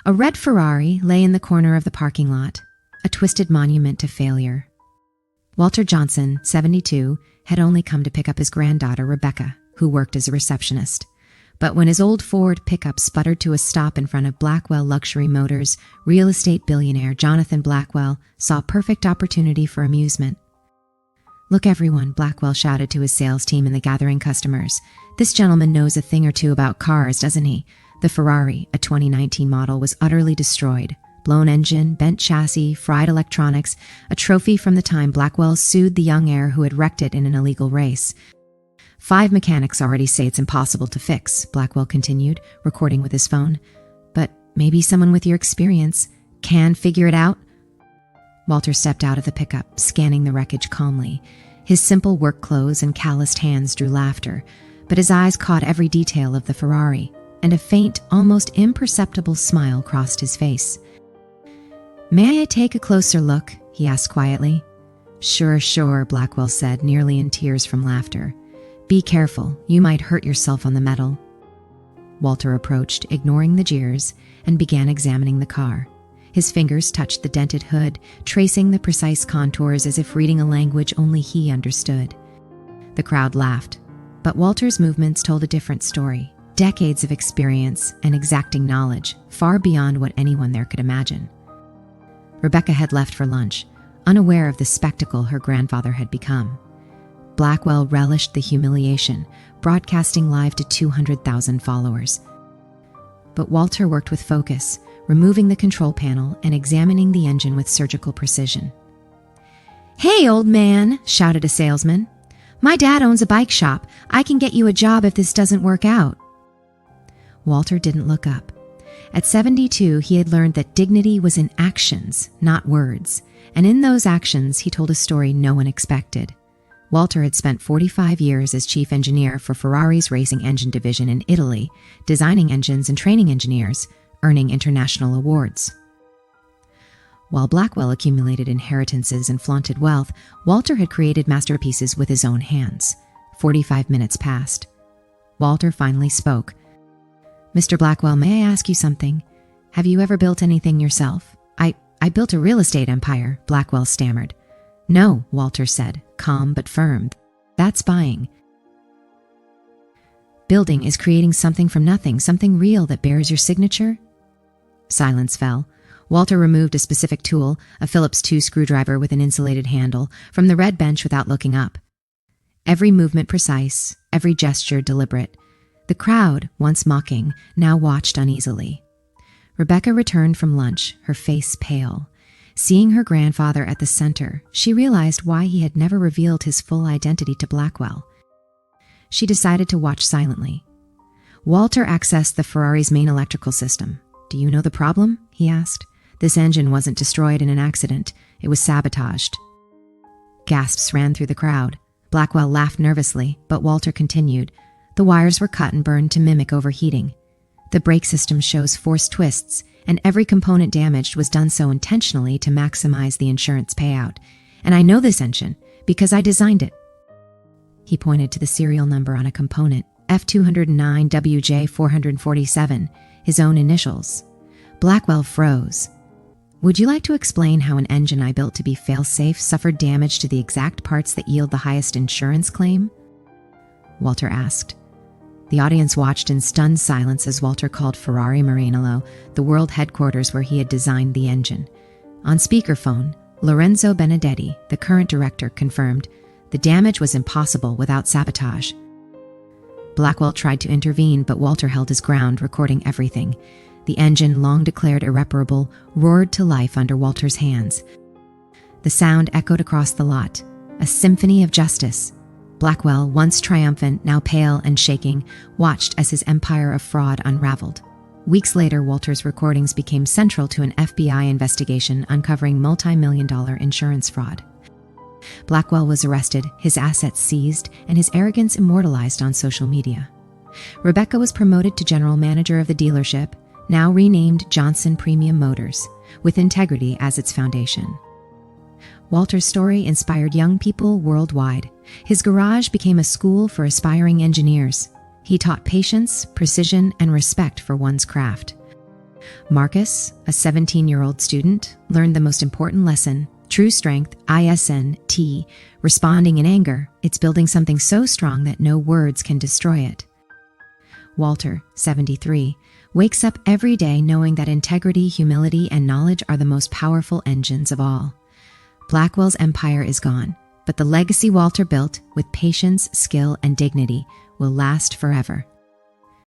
A red Ferrari lay in the corner of the parking lot, a twisted monument to failure. Walter Johnson, 72, had only come to pick up his granddaughter, Rebecca, who worked as a receptionist. But when his old Ford pickup sputtered to a stop in front of Blackwell Luxury Motors, real estate billionaire Jonathan Blackwell saw a perfect opportunity for amusement. "Look, everyone," Blackwell shouted to his sales team and the gathering customers. "This gentleman knows a thing or two about cars, doesn't he?" The Ferrari, a 2019 model, was utterly destroyed. Blown engine, bent chassis, fried electronics, a trophy from the time Blackwell sued the young heir who had wrecked it in an illegal race. "5 mechanics already say it's impossible to fix," Blackwell continued, recording with his phone. "But maybe someone with your experience can figure it out?" Walter stepped out of the pickup, scanning the wreckage calmly. His simple work clothes and calloused hands drew laughter, but his eyes caught every detail of the Ferrari, and a faint, almost imperceptible smile crossed his face. "May I take a closer look?" he asked quietly. Sure, Blackwell said, nearly in tears from laughter. "Be careful, you might hurt yourself on the metal." Walter approached, ignoring the jeers, and began examining the car. His fingers touched the dented hood, tracing the precise contours as if reading a language only he understood. The crowd laughed, but Walter's movements told a different story. Decades of experience and exacting knowledge, far beyond what anyone there could imagine. Rebecca had left for lunch, unaware of the spectacle her grandfather had become. Blackwell relished the humiliation, broadcasting live to 200,000 followers. But Walter worked with focus, removing the control panel and examining the engine with surgical precision. "Hey, old man," shouted a salesman. "My dad owns a bike shop. I can get you a job if this doesn't work out." Walter didn't look up. At 72, he had learned that dignity was in actions, not words, and in those actions he told a story no one expected. Walter had spent 45 years as chief engineer for Ferrari's racing engine division in Italy, designing engines and training engineers, earning international awards. While Blackwell accumulated inheritances and flaunted wealth, Walter had created masterpieces with his own hands. 45 minutes passed. Walter finally spoke. "Mr. Blackwell, may I ask you something? Have you ever built anything yourself?" I built a real estate empire," Blackwell stammered. "No," Walter said, calm but firm. "That's buying. Building is creating something from nothing, something real that bears your signature." Silence fell. Walter removed a specific tool, a Phillips 2 screwdriver with an insulated handle, from the red bench without looking up. Every movement precise, every gesture deliberate. The crowd, once mocking, now watched uneasily. Rebecca returned from lunch, her face pale. Seeing her grandfather at the center, she realized why he had never revealed his full identity to Blackwell. She decided to watch silently. Walter accessed the Ferrari's main electrical system. "Do you know the problem?" he asked. "This engine wasn't destroyed in an accident. It was sabotaged." Gasps ran through the crowd. Blackwell laughed nervously, but Walter continued. "The wires were cut and burned to mimic overheating. The brake system shows forced twists, and every component damaged was done so intentionally to maximize the insurance payout. And I know this engine because I designed it." He pointed to the serial number on a component, F209WJ447, his own initials. Blackwell froze. "Would you like to explain how an engine I built to be fail-safe suffered damage to the exact parts that yield the highest insurance claim?" Walter asked. The audience watched in stunned silence as Walter called Ferrari Maranello, the world headquarters where he had designed the engine. On speakerphone, Lorenzo Benedetti, the current director, confirmed, "The damage was impossible without sabotage." Blackwell tried to intervene, but Walter held his ground, recording everything. The engine, long declared irreparable, roared to life under Walter's hands. The sound echoed across the lot, a symphony of justice. Blackwell, once triumphant, now pale and shaking, watched as his empire of fraud unraveled. Weeks later, Walter's recordings became central to an FBI investigation uncovering multi-million-dollar insurance fraud. Blackwell was arrested, his assets seized, and his arrogance immortalized on social media. Rebecca was promoted to general manager of the dealership, now renamed Johnson Premium Motors, with integrity as its foundation. Walter's story inspired young people worldwide. His garage became a school for aspiring engineers. He taught patience, precision, and respect for one's craft. Marcus, a 17-year-old student, learned the most important lesson: true strength, ISNT, responding in anger. It's building something so strong that no words can destroy it. Walter, 73, wakes up every day knowing that integrity, humility, and knowledge are the most powerful engines of all. Blackwell's empire is gone, but the legacy Walter built with patience, skill, and dignity will last forever.